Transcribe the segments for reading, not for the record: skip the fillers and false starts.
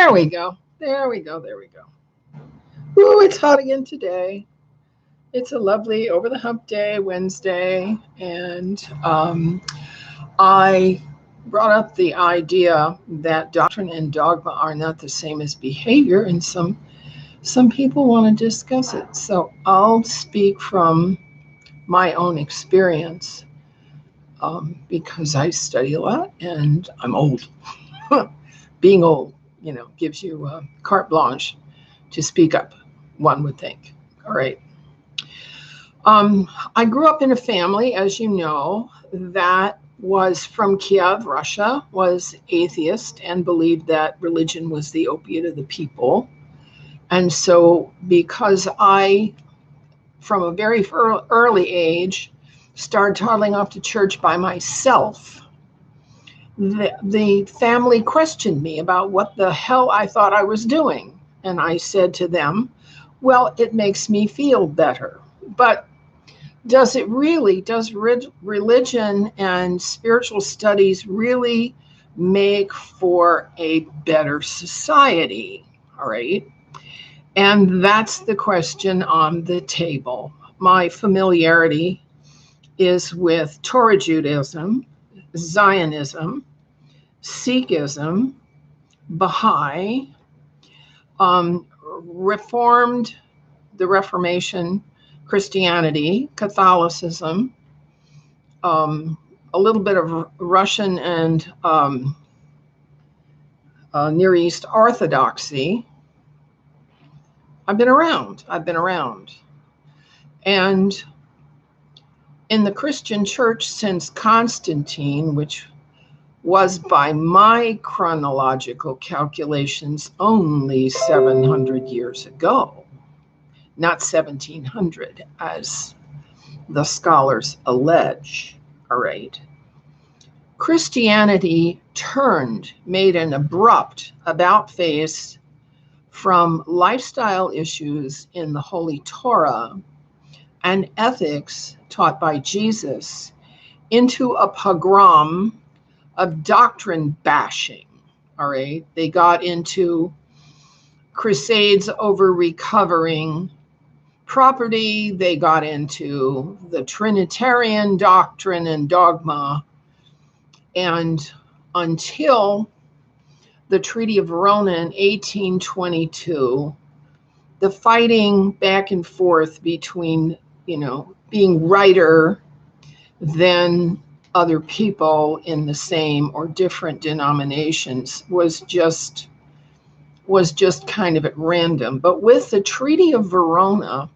There we go. There we go. There we go. Ooh, it's hot again today. It's a lovely over the hump day, Wednesday, and I brought up the idea that doctrine and dogma are not the same as behavior, and some people want to discuss it. So I'll speak from my own experience because I study a lot and I'm old. Being old, gives you carte blanche to speak up, one would think. All right. I grew up in a family, as you know, that was from Kiev, Russia, was atheist and believed that religion was the opiate of the people. And so because I, from a very early age, started toddling off to church by myself, the family questioned me about what the hell I thought I was doing. And I said to them, well, it makes me feel better. But does religion and spiritual studies really make for a better society? All right. And that's the question on the table. My familiarity is with Torah Judaism, Zionism, Sikhism, Baha'i, Reformed, the Reformation, Christianity, Catholicism, a little bit of Russian and Near East Orthodoxy. I've been around. And in the Christian church since Constantine, which was by my chronological calculations only 700 years ago, not 1700, as the scholars allege. All right. Christianity made an abrupt about face from lifestyle issues in the Holy Torah and ethics taught by Jesus into a pogrom of doctrine bashing. All right. They got into crusades over recovering property. They got into the Trinitarian doctrine and dogma. And until the Treaty of Verona in 1822, the fighting back and forth between, being righter than other people in the same or different denominations was just kind of at random. But with the Treaty of Verona,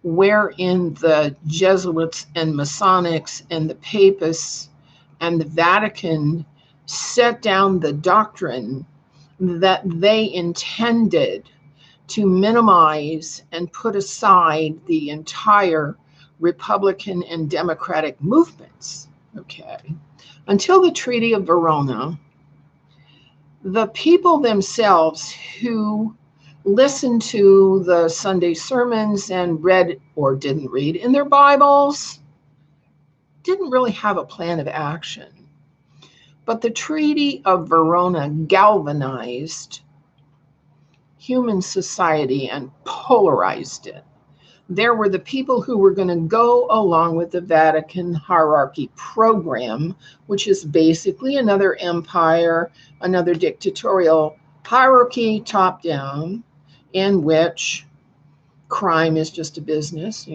wherein the Jesuits and Masonics and the Papists and the Vatican set down the doctrine that they intended to minimize and put aside the entire Republican and Democratic movements. Okay. Until the Treaty of Verona, the people themselves who listened to the Sunday sermons and read or didn't read in their Bibles didn't really have a plan of action. But the Treaty of Verona galvanized human society and polarized it. There were the people who were going to go along with the Vatican hierarchy program, which is basically another empire, another dictatorial hierarchy, top down, in which crime is just a business,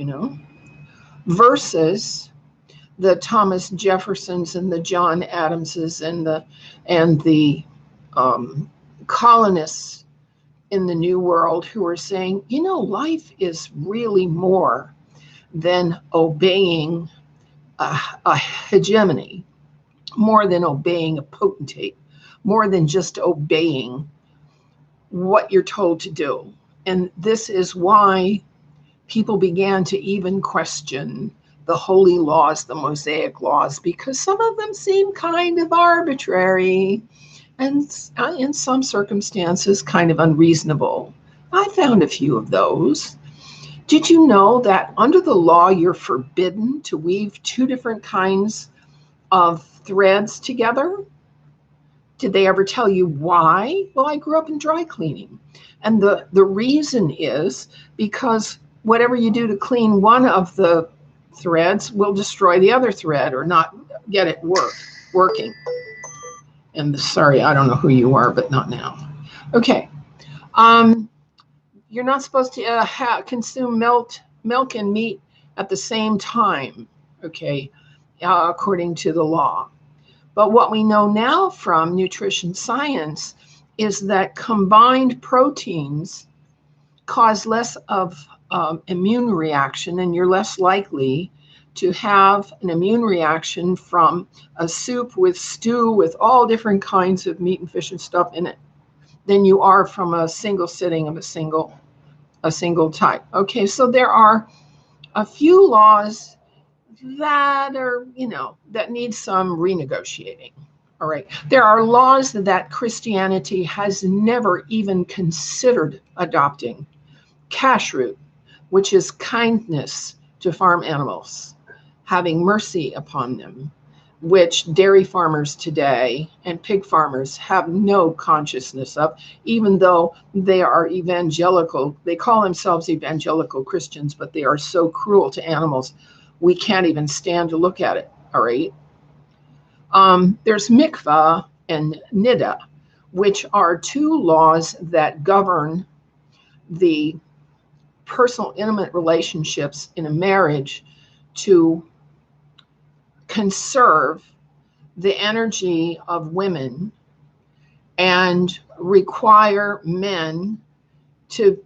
versus the Thomas Jeffersons and the John Adamses and the colonists in the New World who are saying, life is really more than obeying a hegemony, more than obeying a potentate, more than just obeying what you're told to do. And this is why people began to even question the holy laws, the Mosaic laws, because some of them seem kind of arbitrary and in some circumstances kind of unreasonable. I found a few of those. Did you know that under the law, you're forbidden to weave two different kinds of threads together? Did they ever tell you why? Well, I grew up in dry cleaning. And the reason is because whatever you do to clean one of the threads will destroy the other thread or not get it working. And sorry, I don't know who you are, but not now. Okay. You're not supposed to consume milk and meat at the same time, okay, according to the law. But what we know now from nutrition science is that combined proteins cause less of immune reaction, and you're less likely to have an immune reaction from a soup with stew with all different kinds of meat and fish and stuff in it than you are from a single sitting of a single type. Okay, so there are a few laws that are, that need some renegotiating. All right. There are laws that Christianity has never even considered adopting. Kashrut, which is kindness to farm animals, having mercy upon them, which dairy farmers today and pig farmers have no consciousness of, even though they are evangelical. They call themselves evangelical Christians, but they are so cruel to animals, we can't even stand to look at it. All right. There's mikvah and niddah, which are two laws that govern the personal intimate relationships in a marriage to conserve the energy of women and require men to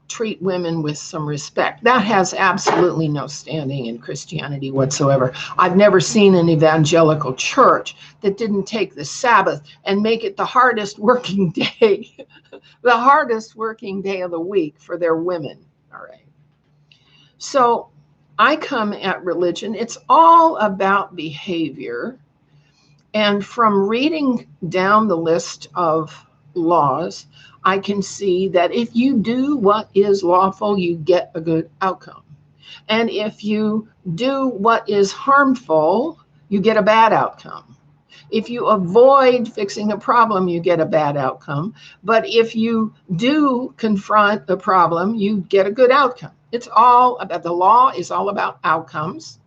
treat women with some respect. That has absolutely no standing in Christianity whatsoever. I've never seen an evangelical church that didn't take the Sabbath and make it the hardest working day, the hardest working day of the week for their women. All right. So I come at religion, it's all about behavior. And from reading down the list of laws, I can see that if you do what is lawful, you get a good outcome. And if you do what is harmful, you get a bad outcome. If you avoid fixing a problem, you get a bad outcome. But if you do confront the problem, you get a good outcome. It's all about, the law is all about outcomes.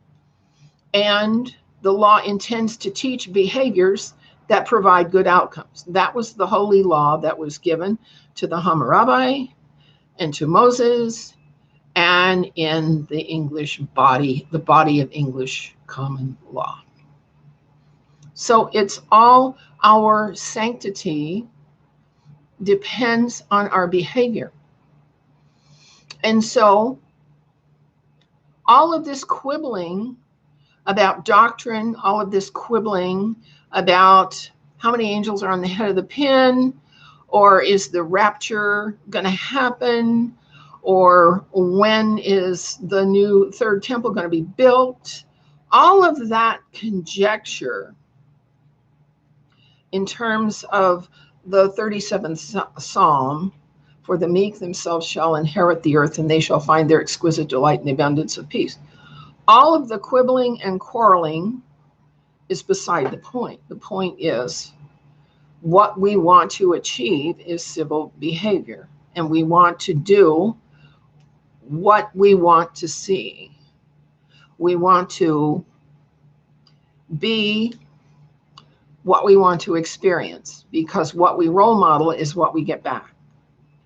And the law intends to teach behaviors that provide good outcomes. That was the holy law that was given to the Hammurabi and to Moses and in the English body, the body of English common law. So it's all, our sanctity depends on our behavior. And so all of this quibbling about doctrine, all of this quibbling about how many angels are on the head of the pin, or is the rapture going to happen, or when is the new third temple going to be built, all of that conjecture in terms of the 37th Psalm, for the meek themselves shall inherit the earth, and they shall find their exquisite delight in the abundance of peace. All of the quibbling and quarreling is beside the point. The point is, what we want to achieve is civil behavior, and we want to do what we want to see. We want to be what we want to experience, because what we role model is what we get back.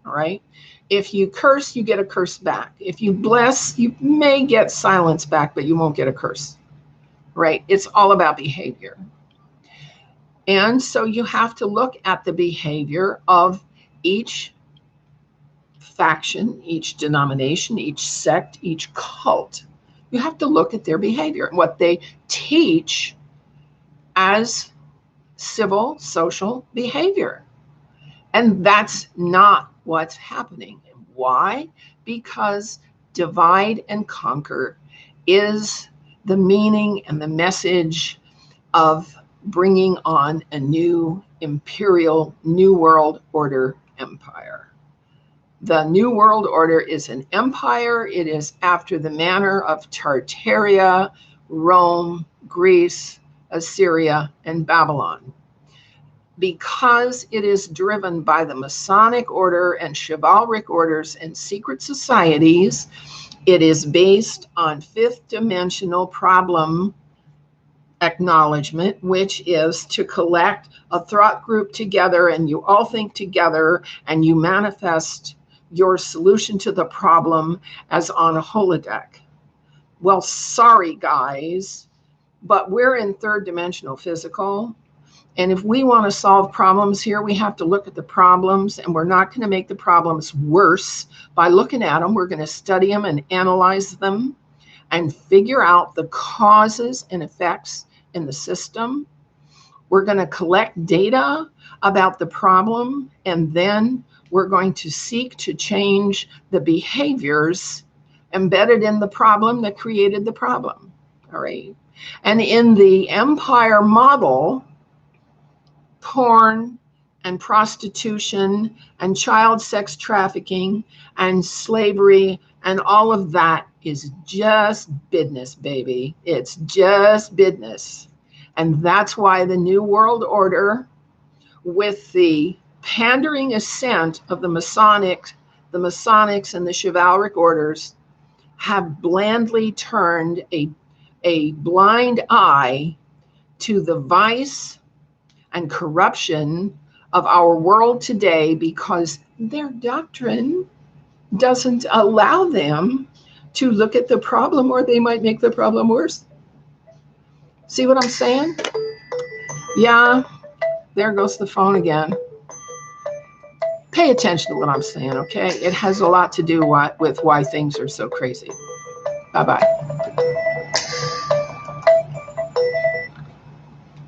All right. If you curse, you get a curse back. If you bless, you may get silence back, but you won't get a curse. Right? It's all about behavior. And so you have to look at the behavior of each faction, each denomination, each sect, each cult. You have to look at their behavior and what they teach as civil, social behavior. And that's not what's happening. Why? Because divide and conquer is the meaning and the message of bringing on a new imperial, new world order empire. The new world order is an empire. It is after the manner of Tartaria, Rome, Greece, Assyria, and Babylon. because it is driven by the Masonic order and chivalric orders and secret societies, it is based on fifth dimensional problem acknowledgement, which is to collect a thought group together and you all think together and you manifest your solution to the problem as on a holodeck. Well, sorry guys, but we're in third dimensional physical. And if we want to solve problems here, we have to look at the problems, and we're not going to make the problems worse by looking at them. We're going to study them and analyze them and figure out the causes and effects in the system. We're going to collect data about the problem, and then we're going to seek to change the behaviors embedded in the problem that created the problem. All right. And in the empire model, porn and prostitution and child sex trafficking and slavery and all of that is just business, baby. It's just business. And that's why the New World Order, with the pandering assent of the Masonics and the chivalric orders, have blandly turned a blind eye to the vice and corruption of our world today, because their doctrine doesn't allow them to look at the problem, or they might make the problem worse. See what I'm saying? Yeah, there goes the phone again. Pay attention to what I'm saying, okay? It has a lot to do with why things are so crazy. Bye-bye.